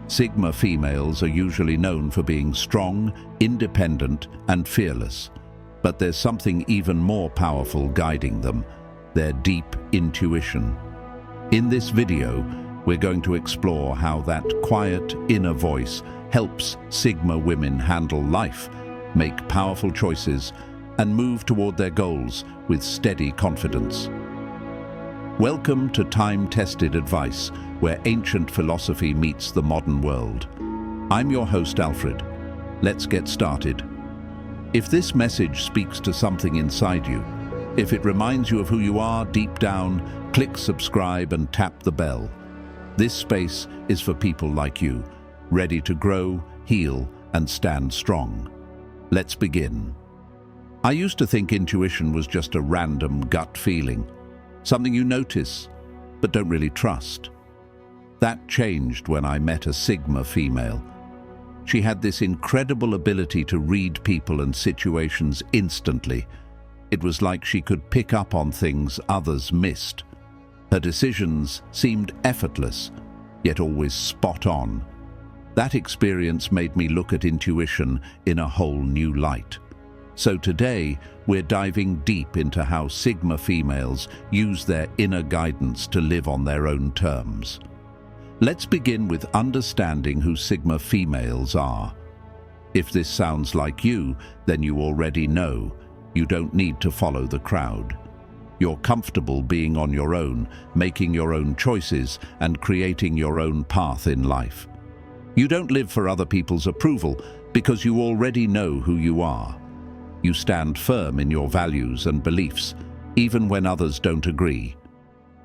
Sigma females are usually known for being strong, independent, and fearless. But there's something even more powerful guiding them: their deep intuition. In this video, we're going to explore how that quiet inner voice helps Sigma women handle life, make powerful choices, and move toward their goals with steady confidence. Welcome to time-tested advice, where ancient philosophy meets the modern world. I'm your host, Alfred. Let's get started. If this message speaks to something inside you, if it reminds you of who you are deep down, click subscribe and tap the bell. This space is for people like you, ready to grow, heal, and stand strong. Let's begin. I used to think intuition was just a random gut feeling, something you notice, but don't really trust. That changed when I met a Sigma female. She had this incredible ability to read people and situations instantly. It was like she could pick up on things others missed. Her decisions seemed effortless, yet always spot on. That experience made me look at intuition in a whole new light. So today, we're diving deep into how Sigma females use their inner guidance to live on their own terms. Let's begin with understanding who Sigma females are. If this sounds like you, then you already know. You don't need to follow the crowd. You're comfortable being on your own, making your own choices, and creating your own path in life. You don't live for other people's approval because you already know who you are. You stand firm in your values and beliefs, even when others don't agree.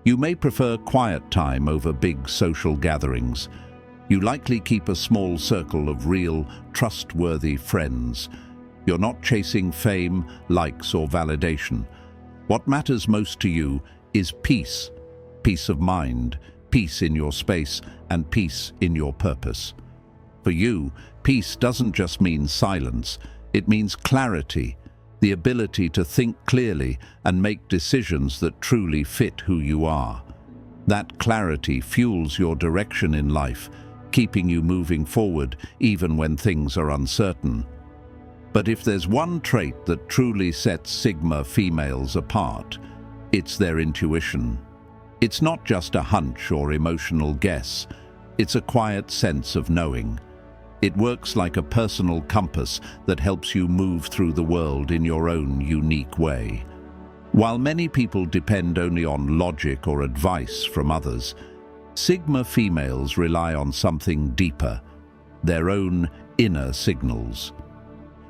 You may prefer quiet time over big social gatherings. You likely keep a small circle of real, trustworthy friends. You're not chasing fame, likes, or validation. What matters most to you is peace. Peace of mind, peace in your space, and peace in your purpose. For you, peace doesn't just mean silence. It means clarity, the ability to think clearly and make decisions that truly fit who you are. That clarity fuels your direction in life, keeping you moving forward even when things are uncertain. But if there's one trait that truly sets Sigma females apart, it's their intuition. It's not just a hunch or emotional guess. It's a quiet sense of knowing. It works like a personal compass that helps you move through the world in your own unique way. While many people depend only on logic or advice from others, Sigma females rely on something deeper, their own inner signals.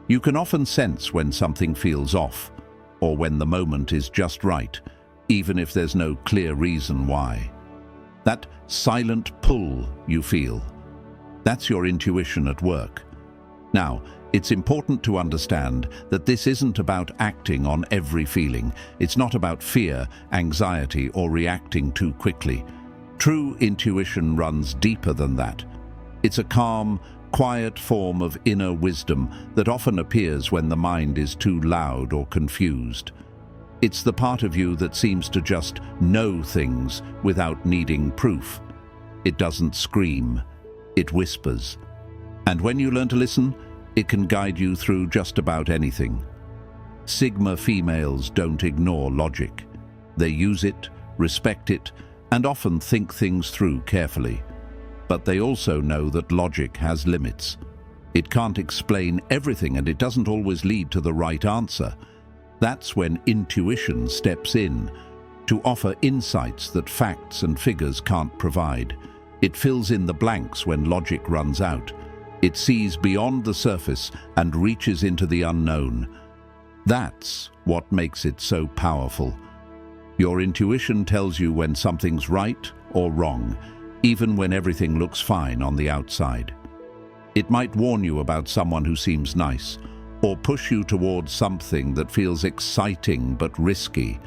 You can often sense when something feels off, or when the moment is just right, even if there's no clear reason why. That silent pull you feel, that's your intuition at work. Now, it's important to understand that this isn't about acting on every feeling. It's not about fear, anxiety, or reacting too quickly. True intuition runs deeper than that. It's a calm, quiet form of inner wisdom that often appears when the mind is too loud or confused. It's the part of you that seems to just know things without needing proof. It doesn't scream. It whispers. And when you learn to listen, it can guide you through just about anything. Sigma females don't ignore logic. They use it, respect it, and often think things through carefully. But they also know that logic has limits. It can't explain everything, and it doesn't always lead to the right answer. That's when intuition steps in, to offer insights that facts and figures can't provide. It fills in the blanks when logic runs out. It sees beyond the surface and reaches into the unknown. That's what makes it so powerful. Your intuition tells you when something's right or wrong, even when everything looks fine on the outside. It might warn you about someone who seems nice, or push you towards something that feels exciting but risky.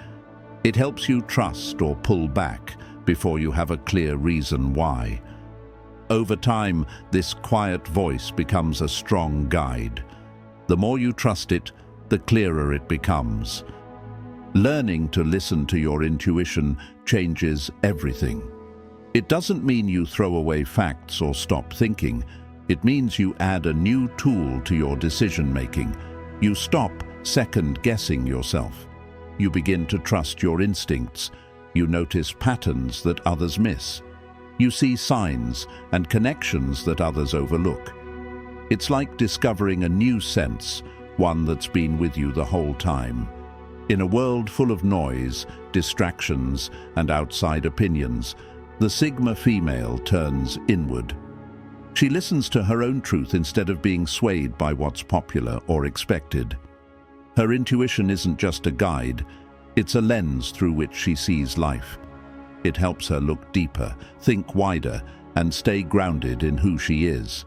It helps you trust or pull back before you have a clear reason why. Over time, this quiet voice becomes a strong guide. The more you trust it, the clearer it becomes. Learning to listen to your intuition changes everything. It doesn't mean you throw away facts or stop thinking. It means you add a new tool to your decision-making. You stop second-guessing yourself. You begin to trust your instincts. You notice patterns that others miss. You see signs and connections that others overlook. It's like discovering a new sense, one that's been with you the whole time. In a world full of noise, distractions, and outside opinions, the Sigma female turns inward. She listens to her own truth instead of being swayed by what's popular or expected. Her intuition isn't just a guide, it's a lens through which she sees life. It helps her look deeper, think wider, and stay grounded in who she is,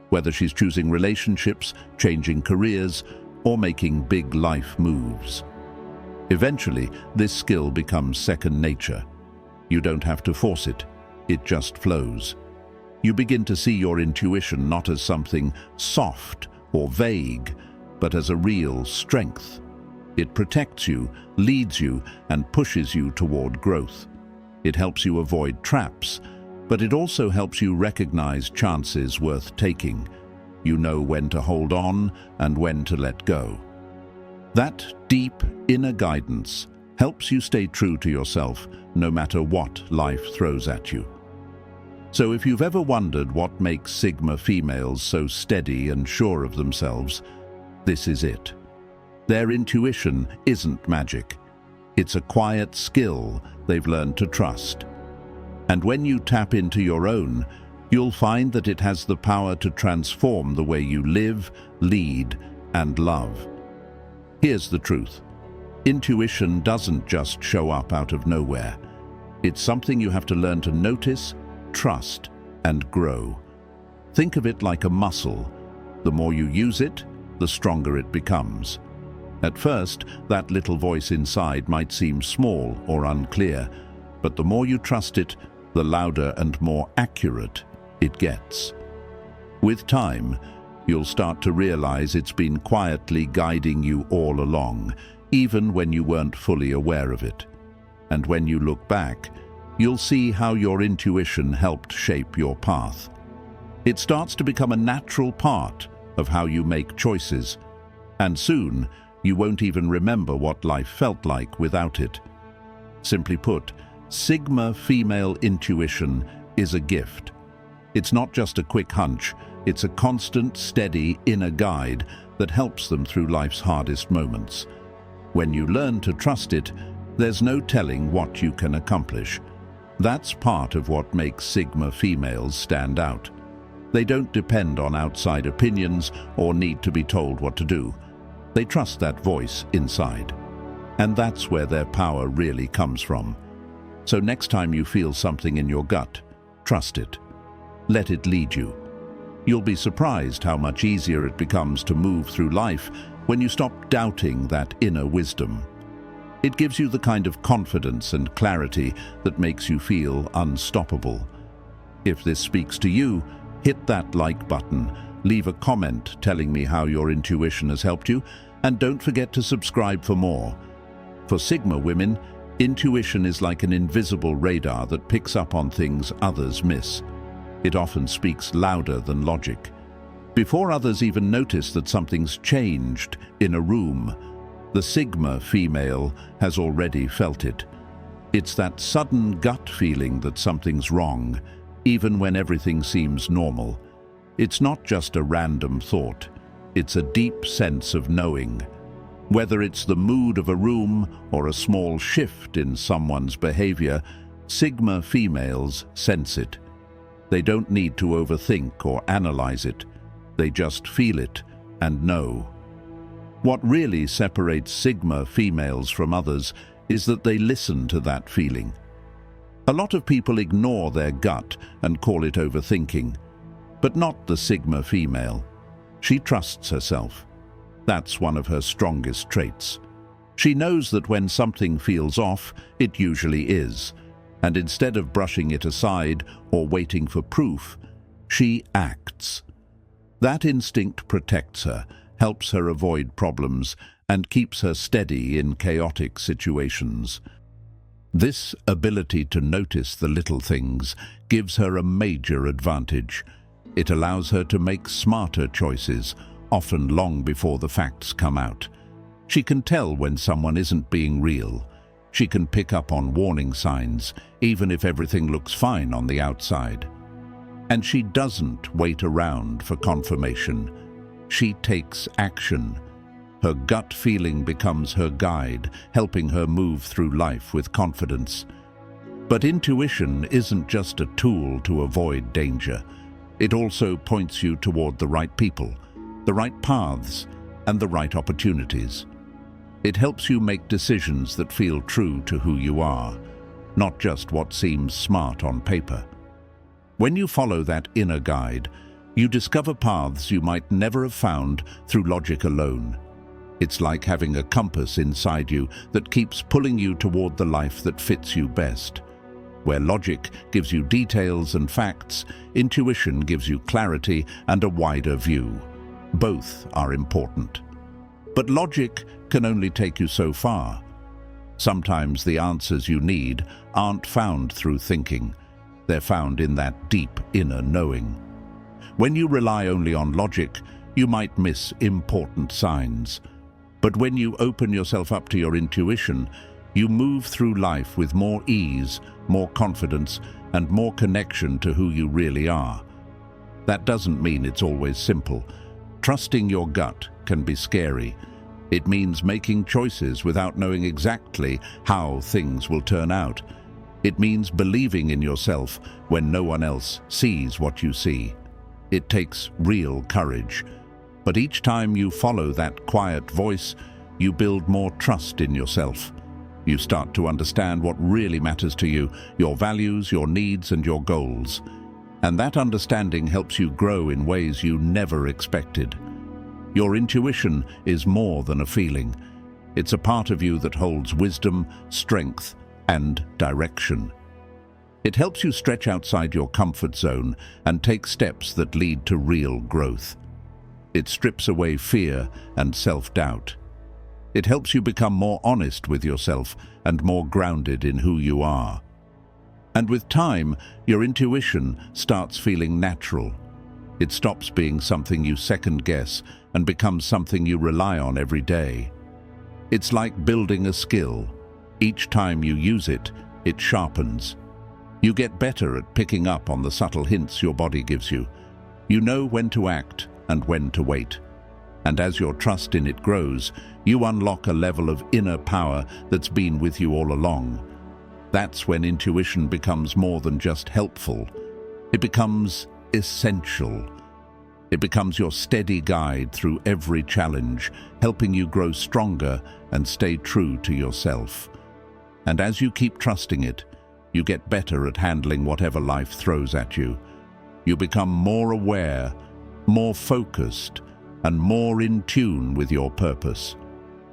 whether she's choosing relationships, changing careers, or making big life moves. Eventually, this skill becomes second nature. You don't have to force it, it just flows. You begin to see your intuition not as something soft or vague, but as a real strength. It protects you, leads you, and pushes you toward growth. It helps you avoid traps, but it also helps you recognize chances worth taking. You know when to hold on and when to let go. That deep inner guidance helps you stay true to yourself no matter what life throws at you. So if you've ever wondered what makes Sigma females so steady and sure of themselves, this is it. Their intuition isn't magic. It's a quiet skill they've learned to trust. And when you tap into your own, you'll find that it has the power to transform the way you live, lead, and love. Here's the truth. Intuition doesn't just show up out of nowhere. It's something you have to learn to notice, trust, and grow. Think of it like a muscle. The more you use it, the stronger it becomes. At first, that little voice inside might seem small or unclear, but the more you trust it, the louder and more accurate it gets. With time, you'll start to realize it's been quietly guiding you all along, even when you weren't fully aware of it. And when you look back, you'll see how your intuition helped shape your path. It starts to become a natural part of how you make choices, and soon you won't even remember what life felt like without it. Simply put, Sigma female intuition is a gift. It's not just a quick hunch, it's a constant, steady inner guide that helps them through life's hardest moments. When you learn to trust it, there's no telling what you can accomplish. That's part of what makes Sigma females stand out. They don't depend on outside opinions or need to be told what to do. They trust that voice inside. And that's where their power really comes from. So next time you feel something in your gut, trust it. Let it lead you. You'll be surprised how much easier it becomes to move through life when you stop doubting that inner wisdom. It gives you the kind of confidence and clarity that makes you feel unstoppable. If this speaks to you, hit that like button, leave a comment telling me how your intuition has helped you, and don't forget to subscribe for more. For Sigma women, intuition is like an invisible radar that picks up on things others miss. It often speaks louder than logic. Before others even notice that something's changed in a room, the Sigma female has already felt it. It's that sudden gut feeling that something's wrong, even when everything seems normal. It's not just a random thought, it's a deep sense of knowing. Whether it's the mood of a room or a small shift in someone's behavior, Sigma females sense it. They don't need to overthink or analyze it. They just feel it and know. What really separates Sigma females from others is that they listen to that feeling. A lot of people ignore their gut and call it overthinking, but not the Sigma female. She trusts herself. That's one of her strongest traits. She knows that when something feels off, it usually is, and instead of brushing it aside or waiting for proof, she acts. That instinct protects her, helps her avoid problems, and keeps her steady in chaotic situations. This ability to notice the little things gives her a major advantage. It allows her to make smarter choices, often long before the facts come out. She can tell when someone isn't being real. She can pick up on warning signs, even if everything looks fine on the outside. And she doesn't wait around for confirmation. She takes action. Her gut feeling becomes her guide, helping her move through life with confidence. But intuition isn't just a tool to avoid danger. It also points you toward the right people, the right paths, and the right opportunities. It helps you make decisions that feel true to who you are, not just what seems smart on paper. When you follow that inner guide, you discover paths you might never have found through logic alone. It's like having a compass inside you that keeps pulling you toward the life that fits you best. Where logic gives you details and facts, intuition gives you clarity and a wider view. Both are important. But logic can only take you so far. Sometimes the answers you need aren't found through thinking. They're found in that deep inner knowing. When you rely only on logic, you might miss important signs. But when you open yourself up to your intuition, you move through life with more ease, more confidence, and more connection to who you really are. That doesn't mean it's always simple. Trusting your gut can be scary. It means making choices without knowing exactly how things will turn out. It means believing in yourself when no one else sees what you see. It takes real courage. But each time you follow that quiet voice, you build more trust in yourself. You start to understand what really matters to you, your values, your needs, and your goals. And that understanding helps you grow in ways you never expected. Your intuition is more than a feeling. It's a part of you that holds wisdom, strength, and direction. It helps you stretch outside your comfort zone and take steps that lead to real growth. It strips away fear and self-doubt. It helps you become more honest with yourself and more grounded in who you are. And with time, your intuition starts feeling natural. It stops being something you second-guess and becomes something you rely on every day. It's like building a skill. Each time you use it, it sharpens. You get better at picking up on the subtle hints your body gives you. You know when to act and when to wait. And as your trust in it grows, you unlock a level of inner power that's been with you all along. That's when intuition becomes more than just helpful. It becomes essential. It becomes your steady guide through every challenge, helping you grow stronger and stay true to yourself. And as you keep trusting it, you get better at handling whatever life throws at you. You become more aware, more focused, and more in tune with your purpose.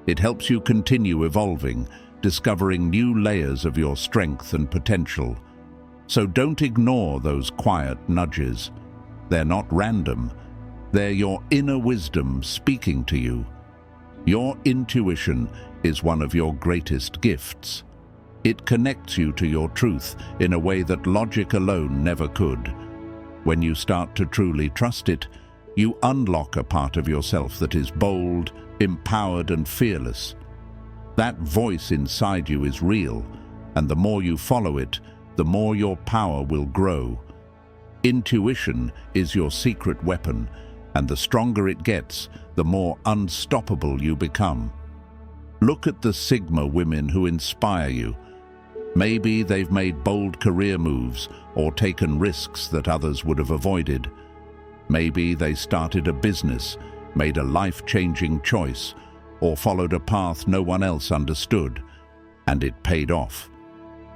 It helps you continue evolving, discovering new layers of your strength and potential. So don't ignore those quiet nudges. They're not random. They're your inner wisdom speaking to you. Your intuition is one of your greatest gifts. It connects you to your truth in a way that logic alone never could. When you start to truly trust it, you unlock a part of yourself that is bold, empowered, and fearless. That voice inside you is real, and the more you follow it, the more your power will grow. Intuition is your secret weapon, and the stronger it gets, the more unstoppable you become. Look at the Sigma women who inspire you. Maybe they've made bold career moves or taken risks that others would have avoided. Maybe they started a business, made a life-changing choice, or followed a path no one else understood, and it paid off.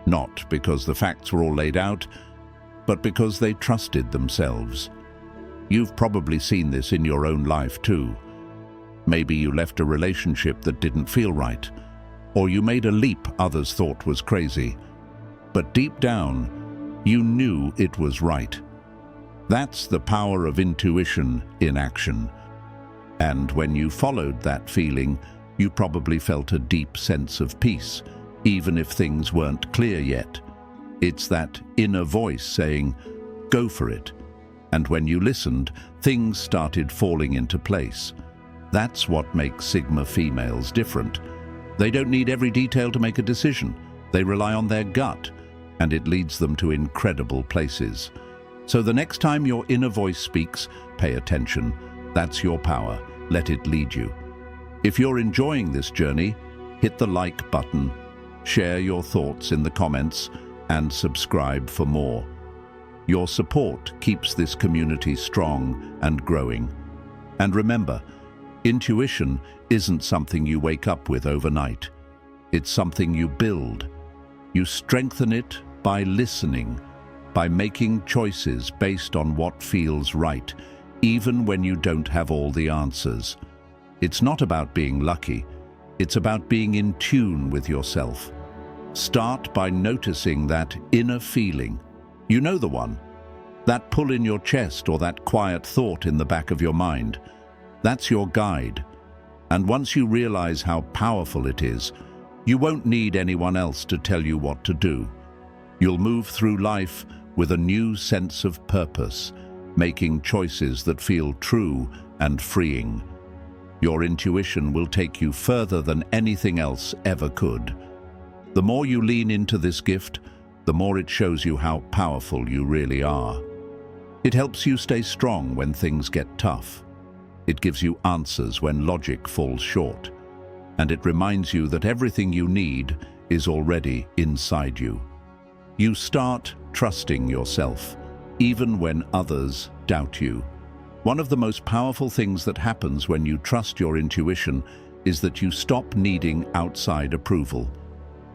Not because the facts were all laid out, but because they trusted themselves. You've probably seen this in your own life too. Maybe you left a relationship that didn't feel right, or you made a leap others thought was crazy. But deep down, you knew it was right. That's the power of intuition in action. And when you followed that feeling, you probably felt a deep sense of peace. even if things weren't clear yet. It's that inner voice saying, "Go for it." And when you listened, things started falling into place. That's what makes Sigma females different. They don't need every detail to make a decision. They rely on their gut, and it leads them to incredible places. So the next time your inner voice speaks, pay attention. That's your power. Let it lead you. If you're enjoying this journey, hit the like button, share your thoughts in the comments, and subscribe for more. Your support keeps this community strong and growing. And remember, intuition isn't something you wake up with overnight. It's something you build. You strengthen it by listening, by making choices based on what feels right, even when you don't have all the answers. It's not about being lucky. It's about being in tune with yourself. Start by noticing that inner feeling. You know the one. That pull in your chest or that quiet thought in the back of your mind. That's your guide. And once you realize how powerful it is, you won't need anyone else to tell you what to do. You'll move through life with a new sense of purpose, making choices that feel true and freeing. Your intuition will take you further than anything else ever could. The more you lean into this gift, the more it shows you how powerful you really are. It helps you stay strong when things get tough. It gives you answers when logic falls short. And it reminds you that everything you need is already inside you. You start trusting yourself, even when others doubt you. One of the most powerful things that happens when you trust your intuition is that you stop needing outside approval.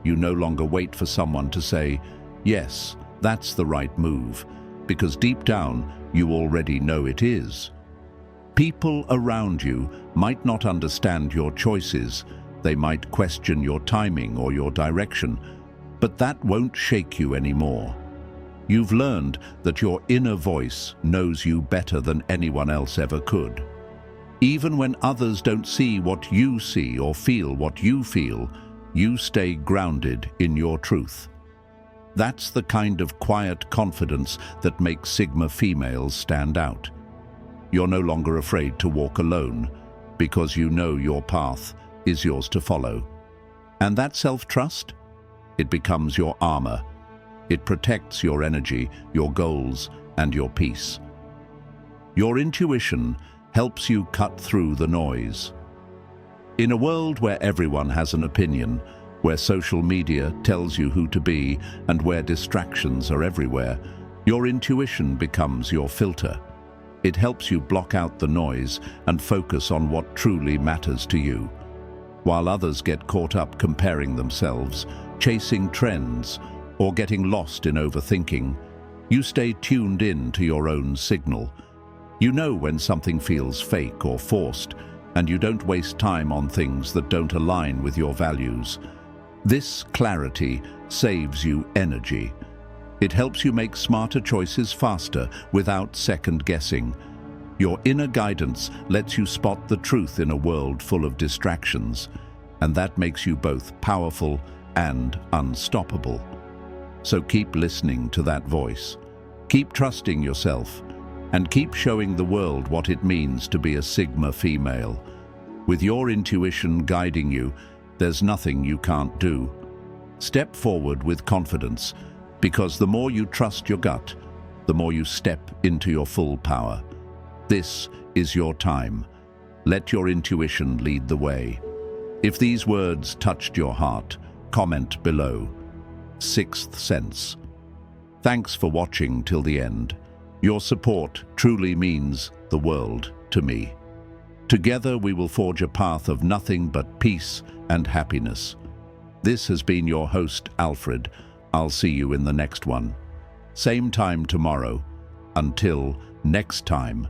You no longer wait for someone to say, "Yes, that's the right move," because deep down, you already know it is. People around you might not understand your choices. They might question your timing or your direction, but that won't shake you anymore. You've learned that your inner voice knows you better than anyone else ever could. Even when others don't see what you see or feel what you feel, you stay grounded in your truth. That's the kind of quiet confidence that makes Sigma females stand out. You're no longer afraid to walk alone because you know your path is yours to follow. And that self-trust, it becomes your armor. It protects your energy, your goals, and your peace. Your intuition helps you cut through the noise. In a world where everyone has an opinion, where social media tells you who to be, and where distractions are everywhere, your intuition becomes your filter. It helps you block out the noise and focus on what truly matters to you. While others get caught up comparing themselves, chasing trends, or getting lost in overthinking, you stay tuned in to your own signal. You know when something feels fake or forced, and you don't waste time on things that don't align with your values. This clarity saves you energy. It helps you make smarter choices faster without second-guessing. Your inner guidance lets you spot the truth in a world full of distractions, and that makes you both powerful and unstoppable. So keep listening to that voice. Keep trusting yourself, and keep showing the world what it means to be a Sigma female. With your intuition guiding you, there's nothing you can't do. Step forward with confidence, because the more you trust your gut, the more you step into your full power. This is your time. Let your intuition lead the way. If these words touched your heart, comment below. Sixth Sense. Thanks for watching till the end. Your support truly means the world to me. Together we will forge a path of nothing but peace and happiness. This has been your host, Alfred. I'll see you in the next one. Same time tomorrow. Until next time.